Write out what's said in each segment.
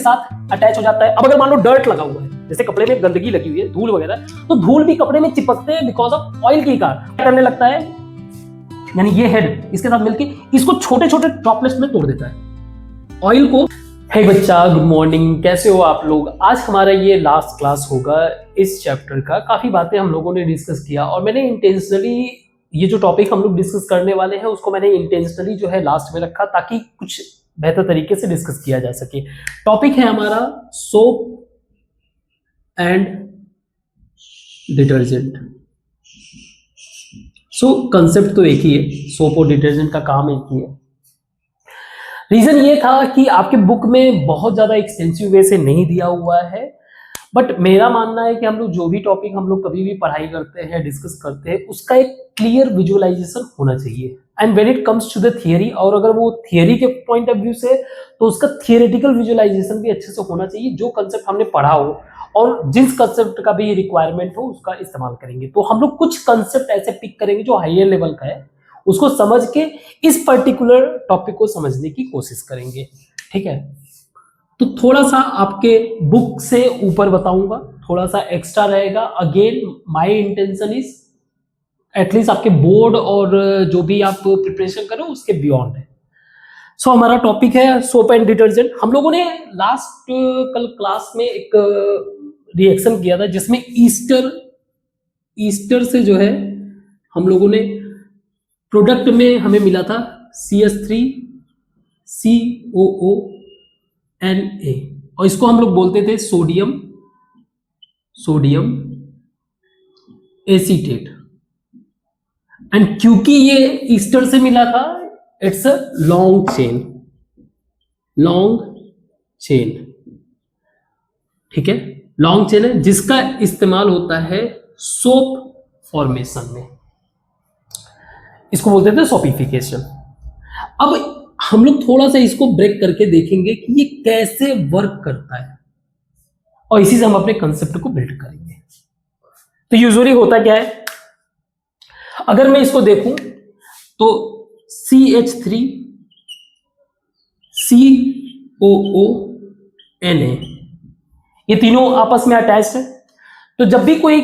साथ अटैच हो जाता है। अब अगर मान लो डर्ट लगा हुआ है, जैसे कपड़े में गंदगी लगी हुई है, धूल वगैरह, तो धूल भी कपड़े में चिपकते हैं बिकॉज ऑफ ऑयल की कारण करने लगता है, यानी ये हेड इसके साथ मिलके इसको छोटे छोटे ड्रॉपलेट्स में तोड़ देता है ऑयल को। हे बच्चा, गुड मॉर्निंग, कैसे हो आप लोग। आज हमारा ये लास्ट क्लास होगा इस चैप्टर का। काफी बातें हम लोगों ने डिस्कस किया और मैंने इंटेंशनली ये जो टॉपिक हम लोग डिस्कस करने वाले हैं उसको मैंने इंटेंशनली जो है लास्ट में रखा ताकि कुछ बेहतर तरीके से डिस्कस किया जा सके। टॉपिक है हमारा soap and detergent. So concept तो एक ही है, सोप और डिटर्जेंट का काम एक ही है। रीजन ये था कि आपके बुक में बहुत ज्यादा एक्सटेंसिव वे से नहीं दिया हुआ है, बट मेरा मानना है कि हम लोग जो भी टॉपिक हम लोग कभी भी पढ़ाई करते हैं, डिस्कस करते हैं, उसका एक क्लियर विजुअलाइजेशन होना चाहिए। And when it comes to the theory, और अगर वो थियरी के पॉइंट ऑफ व्यू से, तो उसका थियरेटिकल विजुअलाइजेशन भी अच्छे से होना चाहिए। जो कंसेप्ट हमने पढ़ा हो और जिस कंसेप्ट का भी रिक्वायरमेंट हो उसका इस्तेमाल करेंगे। तो हम लोग कुछ कंसेप्ट ऐसे पिक करेंगे जो हायर लेवल का है, उसको समझ के इस पर्टिकुलर टॉपिक को समझने की कोशिश करेंगे, ठीक है। तो थोड़ा सा आपके बुक से ऊपर बताऊंगा, थोड़ा सा एक्स्ट्रा रहेगा। Again my intention is at least आपके बोर्ड और जो भी आप प्रिपरेशन करो उसके बियॉन्ड है। सो हमारा टॉपिक है सोप एंड डिटर्जेंट। हम लोगों ने लास्ट कल क्लास में एक रिएक्शन किया था जिसमें ईस्टर से जो है हम लोगों ने प्रोडक्ट में हमें मिला था CH3COONA और इसको हम लोग बोलते थे सोडियम एसीटेट। एंड क्योंकि ये ईस्टर से मिला था, इट्स अ लॉन्ग चेन, ठीक है, लॉन्ग चेन है जिसका इस्तेमाल होता है सोप फॉर्मेशन में, इसको बोलते थे सोपिफिकेशन। अब हम लोग थोड़ा सा इसको ब्रेक करके देखेंगे कि ये कैसे वर्क करता है और इसी से हम अपने कंसेप्ट को बिल्ड करेंगे। तो यूजुअली होता क्या है, अगर मैं इसको देखूं तो CH3COONA ये तीनों आपस में अटैच्ड है। तो जब भी कोई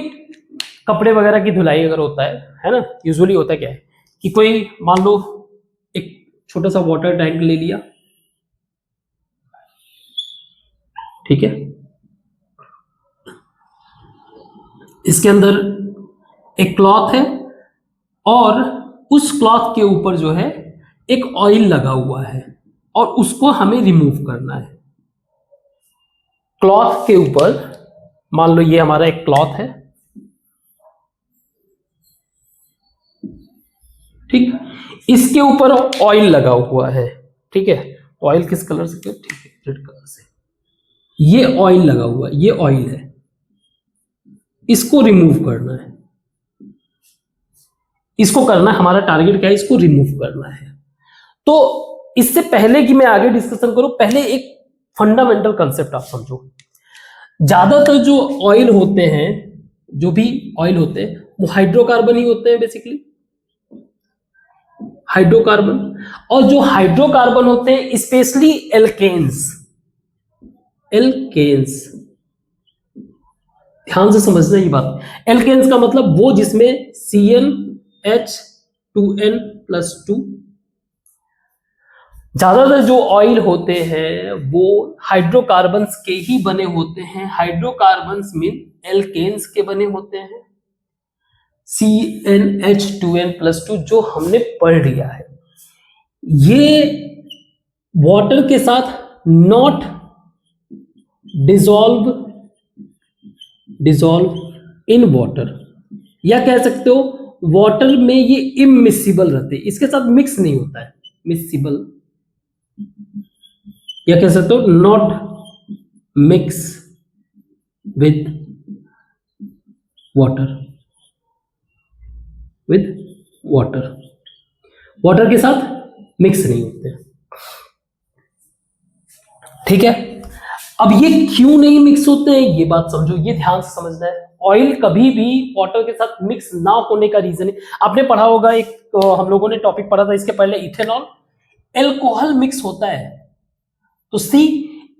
कपड़े वगैरह की धुलाई अगर होता है ना, यूजुअली होता क्या है कि कोई मान लो एक छोटा सा वाटर टैंक ले लिया, ठीक है, इसके अंदर एक क्लॉथ है और उस क्लॉथ के ऊपर जो है एक ऑयल लगा हुआ है और उसको हमें रिमूव करना है। क्लॉथ के ऊपर मान लो ये हमारा एक क्लॉथ है, ठीक, इसके ऊपर ऑयल लगा हुआ है, ठीक है। ऑयल किस कलर से, ठीक है, रेड कलर से। ये ऑयल लगा हुआ है, ये ऑयल है, इसको रिमूव करना है, इसको करना है, हमारा टारगेट क्या है, इसको रिमूव करना है। तो इससे पहले कि मैं आगे डिस्कशन करूं, पहले एक फंडामेंटल कंसेप्ट आप समझो। ज्यादातर जो ऑयल होते हैं, जो भी ऑयल होते हैं, वो हाइड्रोकार्बन ही होते हैं बेसिकली, हाइड्रोकार्बन। और जो हाइड्रोकार्बन होते हैं स्पेशली एल्केन्स, ध्यान से समझना ये बात। एल्केन्स का मतलब वो जिसमें CnH2n+2। ज्यादातर जो ऑयल होते हैं वो हाइड्रोकार्बन्स के ही बने होते हैं। हाइड्रोकार्बन्स मीन एल्केन्स के बने होते हैं। CnH2n+2 जो हमने पढ़ लिया है, ये वाटर के साथ नॉट डिसॉल्व इन वाटर, या कह सकते हो वाटर में ये इमिसिबल रहते हैं, इसके साथ मिक्स नहीं होता है, मिसिबल, या कह सकते हो नॉट मिक्स विथ वाटर के साथ मिक्स नहीं होते, ठीक है। अब ये क्यों नहीं मिक्स होते हैं, ये बात समझो, ये ध्यान से समझना है। ऑयल कभी भी वाटर के साथ मिक्स ना होने का रीजन है, आपने पढ़ा होगा, एक हम लोगों ने टॉपिक पढ़ा था इसके पहले, इथेनॉल, एल्कोहल मिक्स होता है। तो सी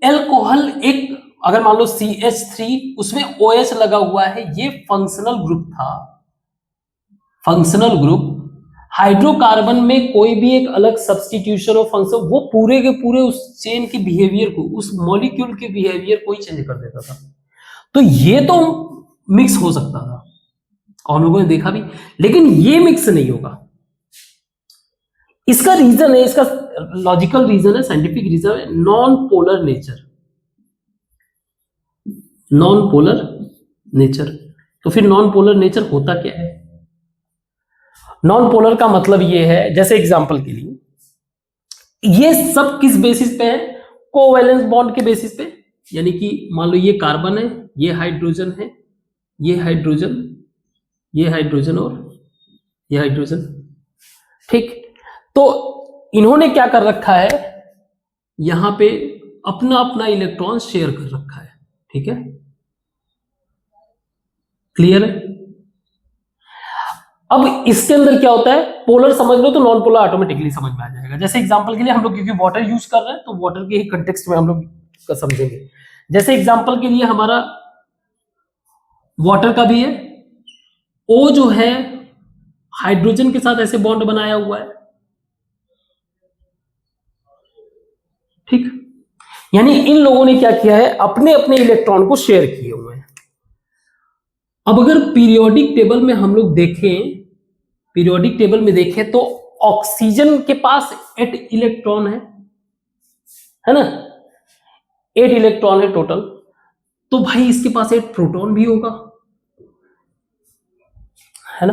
एल्कोहल एक, अगर मान लो CH3 उसमें OH लगा हुआ है, ये फंक्शनल ग्रुप था, फंक्शनल ग्रुप। हाइड्रोकार्बन में कोई भी एक अलग सब्स्टिट्यूशन ऑफ फंक्शन वो पूरे के पूरे उस चेन के बिहेवियर को, उस मॉलिक्यूल के बिहेवियर को ही चेंज कर देता था। तो ये तो मिक्स हो सकता था और लोगों ने देखा भी, लेकिन ये मिक्स नहीं होगा। इसका रीजन है, इसका लॉजिकल रीजन है, साइंटिफिक रीजन है, non polar nature. Non polar nature, तो फिर नॉन पोलर नेचर होता क्या है? नॉन पोलर का मतलब ये है, जैसे एग्जांपल के लिए, ये सब किस बेसिस पे है? कोवैलेंस बॉन्ड के बेसिस पे। यानी कि मान लो ये कार्बन है, ये हाइड्रोजन है, ये हाइड्रोजन, ये हाइड्रोजन और ये हाइड्रोजन, ठीक। तो इन्होंने क्या कर रखा है, यहां पे अपना अपना इलेक्ट्रॉन शेयर कर रखा है, ठीक है, क्लियर है? अब इसके अंदर क्या होता है, पोलर समझ लो तो नॉन पोलर ऑटोमेटिकली समझ में आ जाएगा। जैसे एग्जांपल के लिए हम लोग क्योंकि वाटर यूज कर रहे हैं तो वाटर के ही कंटेक्स्ट में हम लोग समझेंगे। जैसे एग्जांपल के लिए हमारा वाटर का भी है, O जो है हाइड्रोजन के साथ ऐसे बॉन्ड बनाया हुआ है, ठीक। यानी इन लोगों ने क्या किया है, अपने अपने इलेक्ट्रॉन को शेयर किए हुए हैं। अब अगर पीरियोडिक टेबल में हम लोग देखें, पीरियोडिक टेबल में देखें तो ऑक्सीजन के पास 8 इलेक्ट्रॉन है ना, 8 इलेक्ट्रॉन है टोटल। तो भाई इसके पास 8 प्रोटॉन भी होगा, है ना।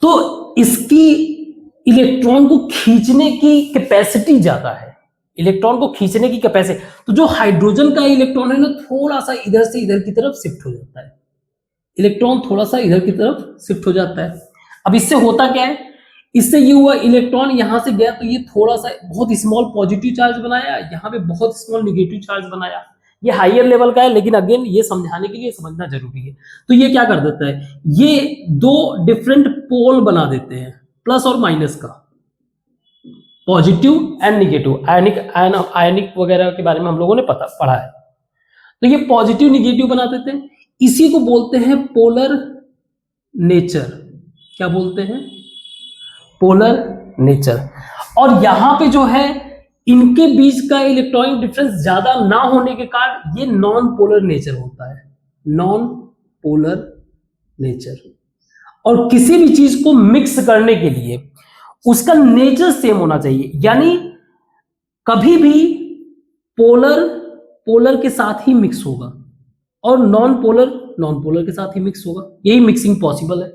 तो इसकी इलेक्ट्रॉन को खींचने की कैपेसिटी ज्यादा है, इलेक्ट्रॉन को खींचने की कैपेसिटी। तो जो हाइड्रोजन का इलेक्ट्रॉन है ना, थोड़ा सा इधर से इधर की तरफ शिफ्ट हो जाता है, इलेक्ट्रॉन थोड़ा सा इधर की तरफ शिफ्ट हो जाता है। अब इससे होता क्या है, इससे ये हुआ इलेक्ट्रॉन यहां से गया तो ये थोड़ा सा बहुत स्मॉल पॉजिटिव चार्ज बनाया, यहाँ पे बहुत स्मॉल निगेटिव चार्ज बनाया। ये हायर लेवल का है, लेकिन अगेन ये समझाने के लिए समझना जरूरी है। तो ये क्या कर देता है, ये 2 डिफरेंट पोल बना देते हैं, प्लस और माइनस का, पॉजिटिव एंड निगेटिव। आयनिक वगैरह के बारे में हम लोगों ने पढ़ा है। तो ये पॉजिटिव निगेटिव बना देते हैं, इसी को बोलते हैं पोलर नेचर। क्या बोलते हैं? Polar nature. और यहां पे जो है इनके बीच का इलेक्ट्रॉनिक डिफरेंस ज्यादा ना होने के कारण ये नॉन पोलर नेचर होता है, नॉन पोलर नेचर। और किसी भी चीज को मिक्स करने के लिए उसका नेचर सेम होना चाहिए, यानी कभी भी पोलर के साथ ही मिक्स होगा और नॉन पोलर के साथ ही मिक्स होगा, यही मिक्सिंग पॉसिबल है।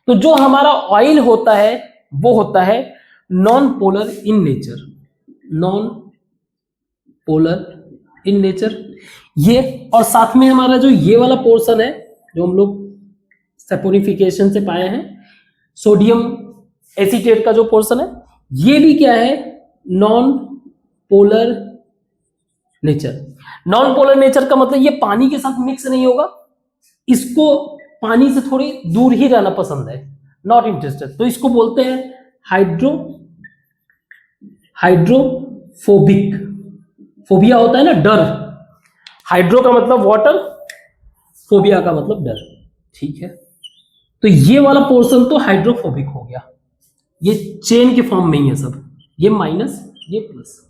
तो जो हमारा ऑयल होता है वो होता है non polar in nature, non polar in nature ये। और साथ में हमारा जो ये वाला पोर्शन है जो हम लोग सैपोनिफिकेशन से पाए हैं, सोडियम एसीटेट का जो पोर्शन है, ये भी क्या है, non polar nature. Non polar nature का मतलब ये पानी के साथ मिक्स नहीं होगा, इसको पानी से थोड़ी दूर ही रहना पसंद है, नॉट इंटरेस्टेड। तो इसको बोलते हैं हाइड्रोफोबिक। फोबिया होता है ना, डर। हाइड्रो का मतलब वाटर, फोबिया का मतलब डर, ठीक है। तो ये वाला पोर्शन तो हाइड्रोफोबिक हो गया, ये चेन के फॉर्म में ही है सब, ये माइनस ये प्लस।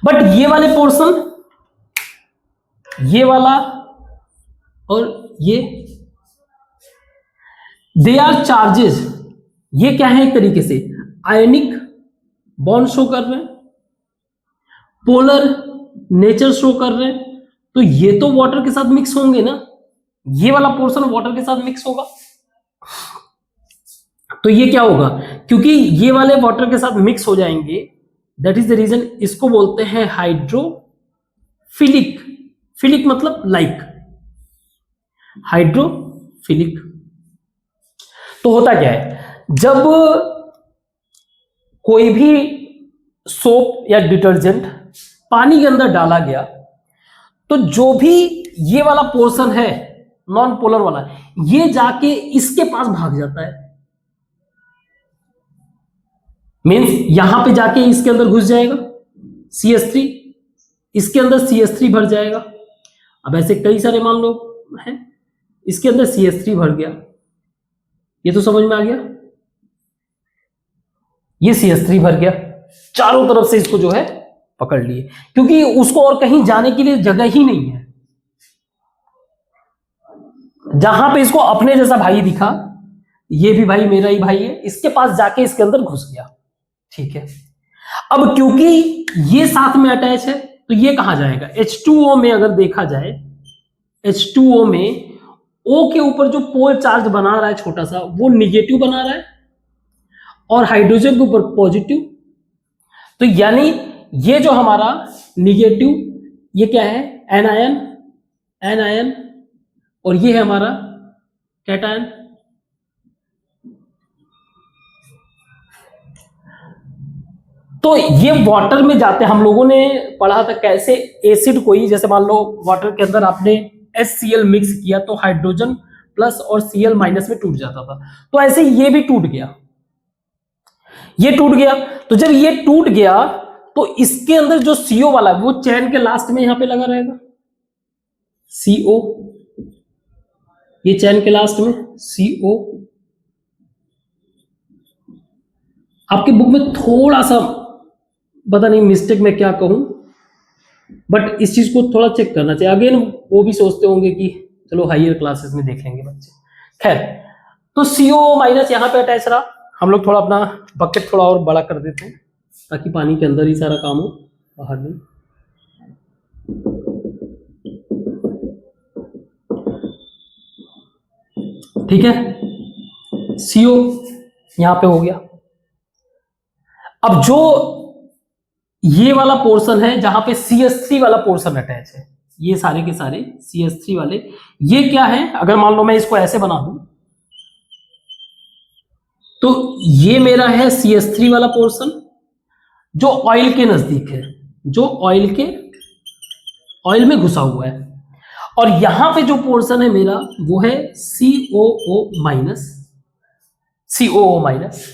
बट ये वाले पोर्शन, ये वाला और ये, दे आर चार्जेस। ये क्या है, एक तरीके से आयनिक बॉन्ड शो कर रहे हैं, पोलर नेचर शो कर रहे हैं। तो ये तो वाटर के साथ मिक्स होंगे ना, ये वाला पोर्शन वाटर के साथ मिक्स होगा। तो ये क्या होगा, क्योंकि ये वाले वाटर के साथ मिक्स हो जाएंगे, दैट इज द रीजन इसको बोलते हैं हाइड्रोफिलिक। फिलिक मतलब लाइक, हाइड्रोफिलिक। तो होता क्या है, जब कोई भी सोप या डिटर्जेंट पानी के अंदर डाला गया तो जो भी ये वाला पोर्शन है नॉन पोलर वाला, ये जाके इसके पास भाग जाता है, मीन्स यहां पे जाके इसके अंदर घुस जाएगा CH3, इसके अंदर CH3 भर जाएगा। अब ऐसे कई सारे मान लो हैं, इसके अंदर CH3 भर गया, ये तो समझ में आ गया, ये CH3 भर गया, चारों तरफ से इसको जो है पकड़ लिए, क्योंकि उसको और कहीं जाने के लिए जगह ही नहीं है। जहां पे इसको अपने जैसा भाई दिखा, ये भी भाई मेरा ही भाई है, इसके पास जाके इसके अंदर घुस गया। ठीक है, अब क्योंकि ये साथ में अटैच है तो ये कहां जाएगा, H2O में अगर देखा जाए, H2O में O के ऊपर जो पोल चार्ज बना रहा है छोटा सा, वो निगेटिव बना रहा है और हाइड्रोजन के ऊपर पॉजिटिव। तो यानी ये जो हमारा निगेटिव, ये क्या है, एनायन, एनायन, और ये है हमारा कैटायन। तो ये वाटर में जाते हैं, हम लोगों ने पढ़ा था कैसे एसिड कोई, जैसे मान लो वाटर के अंदर आपने HCl मिक्स किया तो हाइड्रोजन प्लस और Cl माइनस में टूट जाता था, तो ऐसे ये भी टूट गया, ये टूट गया। तो जब ये टूट गया तो इसके अंदर जो CO वाला वो चैन के लास्ट में यहां पे लगा रहेगा, CO, ये चैन के लास्ट में CO। आपके बुक में थोड़ा सा पता नहीं मिस्टेक में क्या कहूं, बट इस चीज को थोड़ा चेक करना चाहिए। अगेन वो भी सोचते होंगे कि चलो हायर क्लासेस में देख लेंगे बच्चे। खैर, तो CO माइनस यहां पे अटैच रहा। हम लोग थोड़ा अपना बकेट थोड़ा और बड़ा कर देते हैं ताकि पानी के अंदर ही सारा काम हो, बाहर नहीं। ठीक है, CO यहां पे हो गया। अब जो ये वाला पोर्शन है जहां पे CH3 वाला पोर्शन अटैच है, ये सारे के सारे CH3 वाले, ये क्या है, अगर मान लो मैं इसको ऐसे बना दूं तो ये मेरा है CH3 वाला पोर्शन जो ऑयल के नजदीक है, जो ऑयल में घुसा हुआ है, और यहां पे जो पोर्शन है मेरा वो है COO माइनस, COO माइनस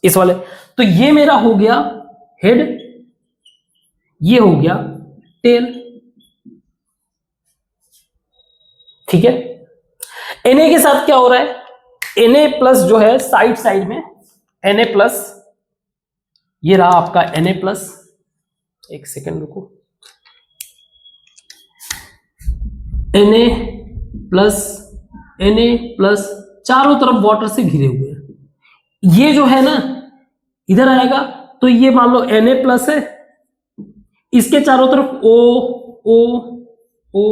इस वाले। तो ये मेरा हो गया हेड, ये हो गया टेल। ठीक है, Na के साथ क्या हो रहा है, Na प्लस जो है साइड साइड में, Na प्लस, ये रहा आपका Na प्लस, एक सेकेंड रुको, Na प्लस चारों तरफ वाटर से घिरे हुए हैं। ये जो है ना इधर आएगा तो ये मान लो Na प्लस है, इसके चारों तरफ O,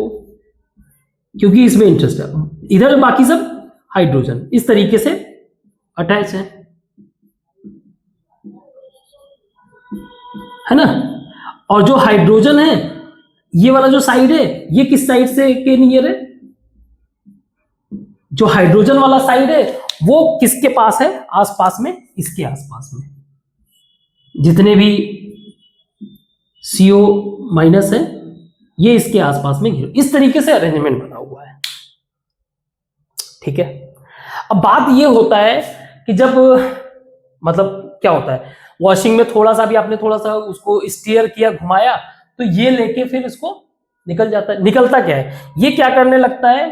क्योंकि इसमें इंटरेस्ट है, इधर बाकी सब हाइड्रोजन इस तरीके से अटैच है ना। और जो हाइड्रोजन है, ये वाला जो साइड है, ये किस साइड से के नियर है, जो हाइड्रोजन वाला साइड है वो किसके पास है, आसपास में, इसके आसपास में जितने भी CO माइनस है ये इसके आसपास में घिरे, इस तरीके से अरेंजमेंट बना हुआ है। ठीक है, अब बात ये होता है कि जब मतलब क्या होता है, वॉशिंग में थोड़ा सा भी आपने थोड़ा सा उसको स्टीयर किया, घुमाया, तो ये लेके फिर इसको निकल जाता है। निकलता क्या है, ये क्या करने लगता है,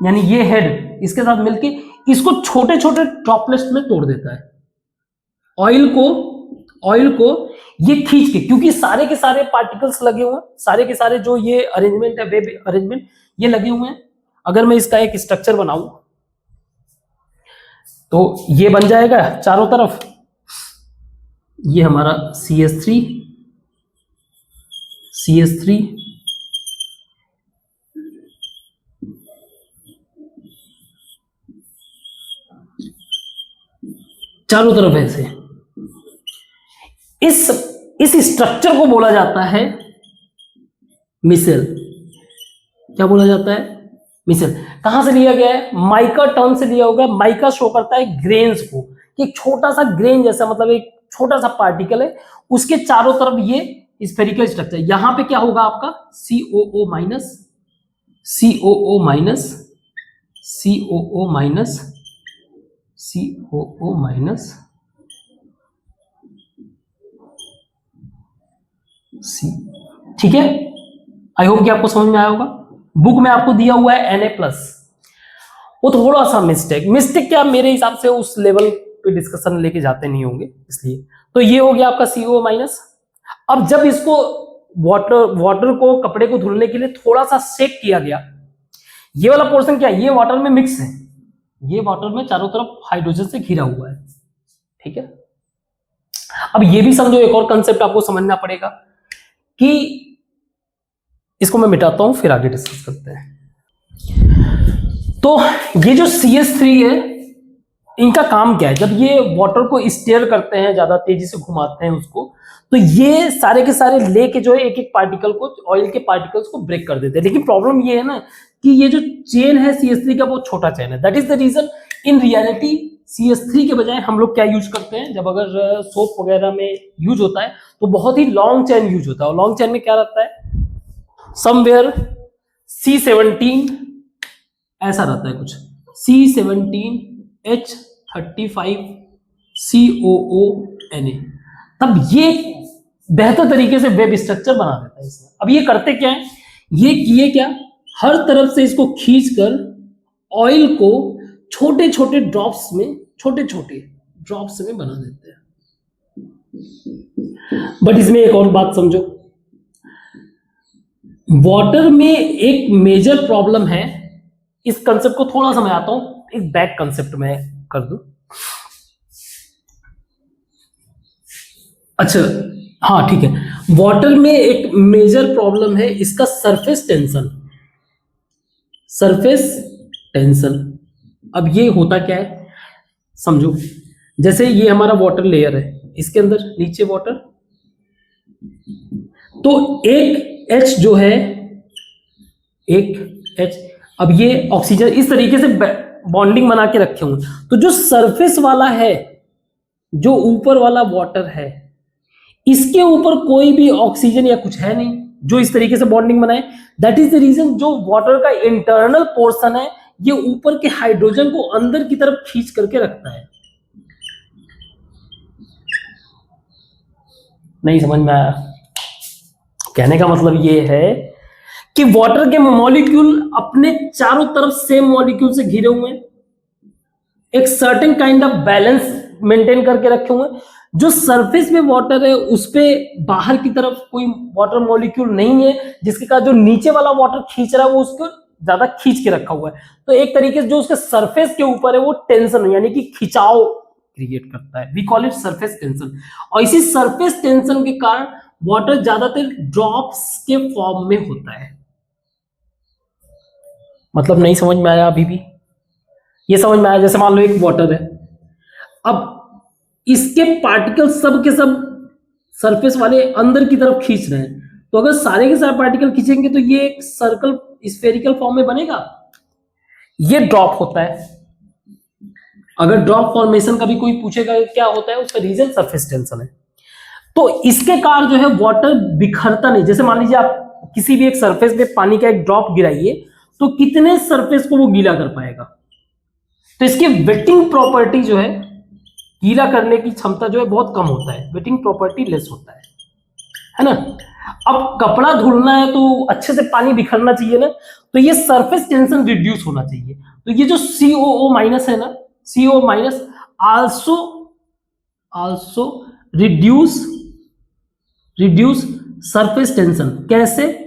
यानी ये हेड इसके साथ मिलके इसको छोटे छोटे ड्रॉपलेट्स में तोड़ देता है। ऑयल को ये खींच के, क्योंकि सारे के सारे पार्टिकल्स लगे हुए हैं, सारे के सारे जो ये अरेंजमेंट है, वेब अरेंजमेंट, ये लगे हुए हैं। अगर मैं इसका एक स्ट्रक्चर बनाऊं तो ये बन जाएगा चारों तरफ, ये हमारा CH3, चारों तरफ ऐसे। इस स्ट्रक्चर को बोला जाता है मिसेल। क्या बोला जाता है, मिसेल। कहां से लिया गया है, माइका टर्म से लिया होगा। माइका शो करता है ग्रेन्स को, कि एक छोटा सा ग्रेन जैसा, मतलब एक छोटा सा पार्टिकल है, उसके चारों तरफ ये स्फेरिकल स्ट्रक्चर। यहां पे क्या होगा आपका COO minus, COO minus, COO minus, COO minus, ठीक है, आई होप कि आपको समझ में आया होगा। बुक में आपको दिया हुआ है Na+, वो थोड़ा सा मिस्टेक क्या मेरे हिसाब से उस लेवल पे डिस्कशन लेके जाते नहीं होंगे, इसलिए। तो ये हो गया आपका CO-। अब जब इसको वाटर को, कपड़े को धुलने के लिए थोड़ा सा शेक किया गया, ये वाला पोर्शन क्या है, ये वाटर में मिक्स है, ये वाटर में चारों तरफ हाइड्रोजन से घिरा हुआ है, ठीक है। अब ये भी समझो, एक और कंसेप्ट आपको समझना पड़ेगा कि इसको मैं मिटाता हूं, फिर आगे डिस्कस करते हैं। तो ये जो CH3 है, इनका काम क्या है, जब ये वाटर को स्टीयर करते हैं, ज्यादा तेजी से घुमाते हैं उसको, तो ये सारे के सारे लेके जो है एक एक पार्टिकल को, ऑयल के पार्टिकल्स को ब्रेक कर देते हैं। लेकिन प्रॉब्लम ये है ना कि ये जो चेन है CH3 का, वो छोटा चेन है। That is the reason in reality CH3 के बजाय हम लोग क्या यूज करते हैं, जब अगर सोप वगैरह में यूज होता है तो बहुत ही लॉन्ग चेन यूज होता है। और लॉन्ग चेन में क्या रहता है, समवेयर C17 ऐसा रहता है कुछ, C17H35COONA। तब ये बेहतर तरीके से वेब स्ट्रक्चर बना देता है इसमें। अब ये करते क्या है, ये किए क्या, हर तरफ से इसको खींचकर ऑयल को छोटे छोटे ड्रॉप्स में बना देते हैं। बट इसमें एक और बात समझो, वाटर में एक मेजर प्रॉब्लम है। इस कंसेप्ट को थोड़ा सा मैं आता हूं, एक बैक कंसेप्ट में कर दूं। अच्छा, हाँ ठीक है, वाटर में एक मेजर प्रॉब्लम है इसका सरफेस टेंशन। अब ये होता क्या है, समझो, जैसे ये हमारा वाटर लेयर है, इसके अंदर नीचे वाटर, तो एक H जो है, एक H, अब ये ऑक्सीजन इस तरीके से बॉन्डिंग बना के रखे हुए। तो जो सरफेस वाला है, जो ऊपर वाला वाटर है, इसके ऊपर कोई भी ऑक्सीजन या कुछ है नहीं जो इस तरीके से बॉन्डिंग बनाए। दैट इज द रीजन जो वाटर का इंटरनल पोर्शन है, ये ऊपर के हाइड्रोजन को अंदर की तरफ खींच करके रखता है। नहीं समझ में आया? कहने का मतलब ये है कि वाटर के मॉलिक्यूल अपने चारों तरफ सेम मॉलिक्यूल से घिरे हुए हैं, एक certain kind of balance maintain करके रखे हुए हैं। जो सरफेस में वाटर है उस पे बाहर की तरफ कोई वाटर मॉलिक्यूल नहीं है, जिसके कारण जो नीचे वाला वाटर खींच रहा है वो उसको ज्यादा खींच के रखा हुआ है। तो एक तरीके से जो उसके सरफेस के ऊपर है वो टेंशन यानी कि खिंचाव क्रिएट करता है। We call it surface tension. और इसी सरफेस टेंशन के कारण वाटर ज्यादातर ड्रॉप्स के फॉर्म में होता है। मतलब नहीं समझ में आया अभी भी? ये समझ में आया? जैसे मान लो एक वाटर है, अब इसके पार्टिकल सब के सब सरफेस वाले अंदर की तरफ खींच रहे हैं, तो अगर सारे के सारे पार्टिकल खींचेंगे तो ये एक सर्कल स्फेरिकल फॉर्म में बनेगा। ये ड्रॉप होता है। अगर ड्रॉप फॉर्मेशन का भी कोई पूछेगा क्या होता है, उसका रीजन सरफेस टेंशन है। तो इसके कारण जो है वाटर बिखरता नहीं। जैसे मान लीजिए आप किसी भी एक सरफेस पे पानी का एक ड्रॉप गिराइए, तो कितने सरफेस को वो गीला कर पाएगा? तो इसकी वेटिंग प्रॉपर्टी जो है, गीला करने की क्षमता जो है बहुत कम होता है, वेटिंग प्रॉपर्टी लेस होता है ना। अब कपड़ा धुलना है तो अच्छे से पानी बिखरना चाहिए ना, तो ये सरफेस टेंशन रिड्यूस होना चाहिए। तो ये जो COO- है ना, CO- also reduce surface tension. कैसे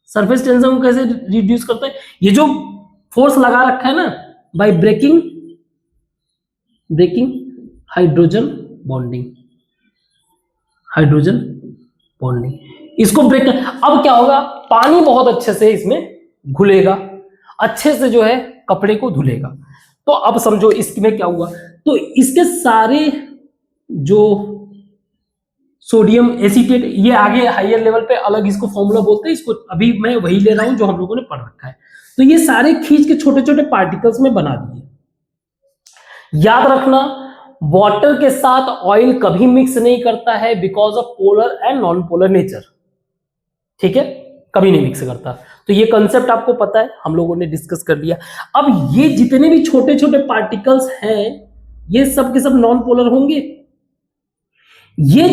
सरफेस टेंशन को कैसे रिड्यूस करता है? ये जो फोर्स लगा रखा है ना, बाय ब्रेकिंग हाइड्रोजन बॉन्डिंग, इसको ब्रेक कर। अब क्या होगा, पानी बहुत अच्छे से इसमें घुलेगा, अच्छे से जो है कपड़े को धुलेगा। तो अब समझो इसमें क्या हुआ, तो इसके सारे जो सोडियम एसीटेट, ये आगे हायर लेवल पे अलग इसको फॉर्मूला बोलते हैं, इसको अभी मैं वही ले रहा हूं जो हम लोगों ने पढ़ रखा है। तो ये सारे खींच के छोटे छोटे पार्टिकल्स में बना दिए। याद रखना, वाटर के साथ ऑयल कभी मिक्स नहीं करता है because of polar and non polar nature. ठीक है, कभी नहीं मिक्स करता। तो ये कंसेप्ट आपको पता है, हम लोगों ने डिस्कस कर लिया। अब ये जितने भी छोटे छोटे पार्टिकल्स हैं, ये सब के सब नॉन पोलर होंगे। ये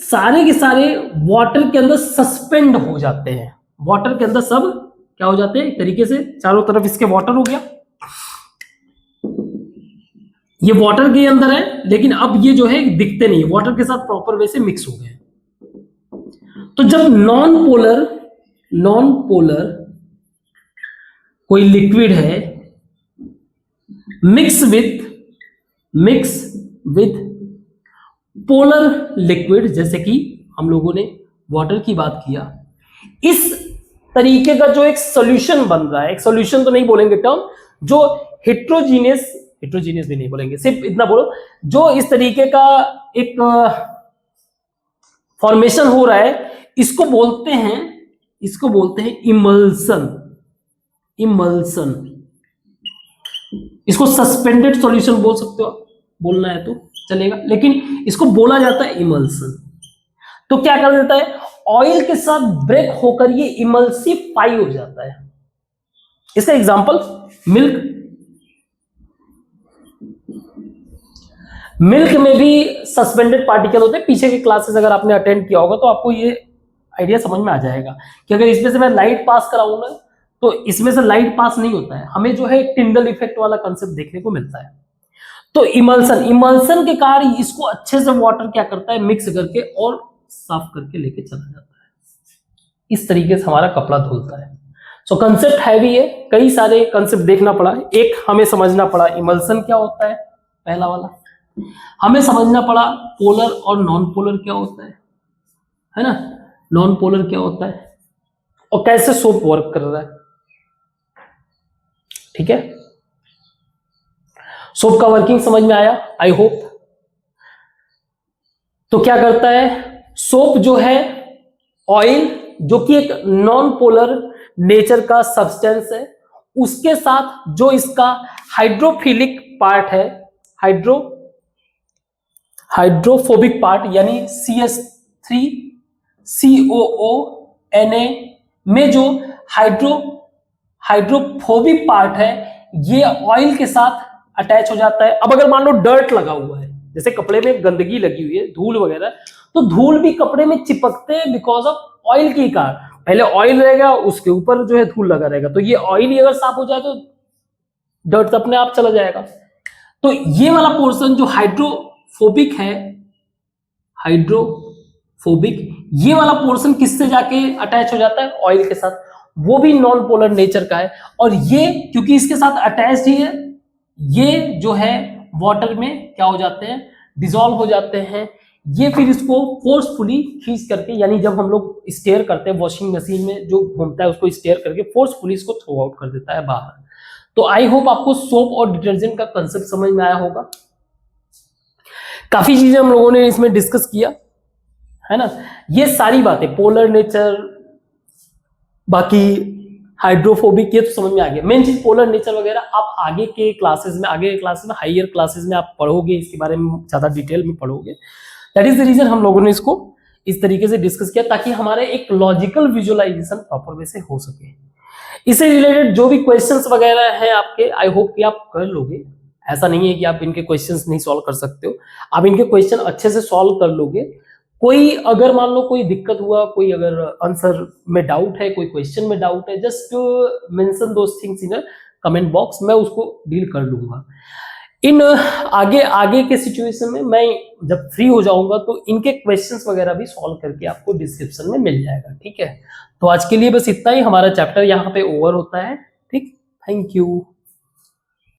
सारे के सारे वाटर के अंदर सस्पेंड हो जाते हैं, वाटर के अंदर सब क्या हो जाते हैं, एक तरीके से चारों तरफ इसके वाटर हो गया, ये वाटर के अंदर है, लेकिन अब ये जो है दिखते नहीं, वाटर के साथ प्रॉपर वे से मिक्स हो गए। तो जब नॉन पोलर कोई लिक्विड है मिक्स विथ पोलर लिक्विड, जैसे कि हम लोगों ने वाटर की बात किया, इस तरीके का जो एक सॉल्यूशन बन रहा है, एक सॉल्यूशन तो नहीं बोलेंगे टर्म, जो हेट्रोजीनियस भी नहीं बोलेंगे, सिर्फ इतना बोलो, जो इस तरीके का एक फॉर्मेशन हो रहा है, इसको बोलते हैं इमल्सन। इसको सस्पेंडेड सॉल्यूशन बोल सकते हो, बोलना है तो चलेगा, लेकिन इसको बोला जाता है इमल्सन। तो क्या कर देता है, ऑयल के साथ ब्रेक होकर ये इमल्सिफाई हो जाता है। इसका एग्जांपल मिल्क में भी सस्पेंडेड पार्टिकल होते हैं। पीछे की क्लासेस अगर आपने अटेंड किया होगा तो आपको ये आइडिया समझ में आ जाएगा कि अगर इसमें से मैं लाइट पास कराऊंगा तो इसमें से लाइट पास नहीं होता है, हमें जो है टिंडल इफेक्ट वाला कंसेप्ट देखने को मिलता है। तो इमल्सन के कारण इसको अच्छे से वाटर क्या करता है, मिक्स करके और साफ करके लेके चला जाता है। इस तरीके से हमारा कपड़ा धुलता है। सो कंसेप्ट हैवी है, कई सारे कंसेप्ट देखना पड़ा। एक हमें समझना पड़ा इमल्सन क्या होता है, पहला वाला। हमें समझना पड़ा पोलर और नॉन पोलर क्या होता है ना, नॉन पोलर क्या होता है और कैसे सोप वर्क कर रहा है। ठीक है, सोप का वर्किंग समझ में आया, आई होप। तो क्या करता है सोप, जो है ऑयल, जो कि एक नॉन पोलर नेचर का सब्सटेंस है, उसके साथ जो इसका हाइड्रोफिलिक पार्ट है, हाइड्रोफोबिक पार्ट यानी CH3COONA में जो हाइड्रोफोबिक पार्ट है, ये ऑयल के साथ अटैच हो जाता है। अब अगर मान लो डर्ट लगा हुआ है, जैसे कपड़े में गंदगी लगी हुई है, धूल वगैरह, तो धूल भी कपड़े में चिपकते हैं बिकॉज ऑफ ऑयल की कार। पहले ऑयल रहेगा, उसके ऊपर जो है धूल लगा रहेगा, तो ये ऑयल ही अगर साफ हो जाए तो डर्ट अपने आप चला जाएगा। तो ये वाला पोर्शन जो हाइड्रोफोबिक है, ये वाला पोर्शन किससे जाके अटैच हो जाता है, ऑयल के साथ, वो भी नॉन पोलर नेचर का है। और ये क्योंकि इसके साथ अटैच्ड ही है, ये जो है वाटर में क्या हो जाते हैं, डिसॉल्व हो जाते हैं। ये फिर इसको फोर्सफुली खींच करके, यानी जब हम लोग स्टेयर करते हैं वॉशिंग मशीन में जो घूमता है, उसको स्टेयर करके फोर्सफुली इसको थ्रो आउट कर देता है बाहर। तो आई होप आपको सोप और डिटर्जेंट का कंसेप्ट समझ में आया होगा। काफी चीजें हम लोगों ने इसमें डिस्कस किया है ना, ये सारी बातें पोलर नेचर, बाकी हाइड्रोफोबिक, ये तो समझ में आ गया। मेन चीज पोलर नेचर वगैरह आप आगे के क्लासेस में हायर क्लासेस में आप पढ़ोगे, इसके बारे में ज्यादा डिटेल में पढ़ोगे। दैट इज द रीजन हम लोगों ने इसको इस तरीके से डिस्कस किया, ताकि हमारे एक लॉजिकल विजुअलाइजेशन प्रॉपर वे से हो सके। इससे रिलेटेड जो भी क्वेश्चंस वगैरह हैं आपके, आई होप कि आप कर लोगे। ऐसा नहीं है कि आप इनके क्वेश्चंस नहीं सॉल्व कर सकते हो, आप इनके क्वेश्चन अच्छे से सॉल्व कर लोगे। कोई अगर मान लो कोई दिक्कत हुआ, कोई अगर आंसर में डाउट है, कोई क्वेश्चन में डाउट है, just mention those things in comment box, मैं उसको डील कर लूंगा। इन आगे के सिचुएशन में मैं जब फ्री हो जाऊंगा तो इनके क्वेश्चंस वगैरह भी सॉल्व करके आपको डिस्क्रिप्शन में मिल जाएगा। ठीक है, तो आज के लिए बस इतना ही, हमारा चैप्टर यहाँ पे ओवर होता है। ठीक, थैंक यू।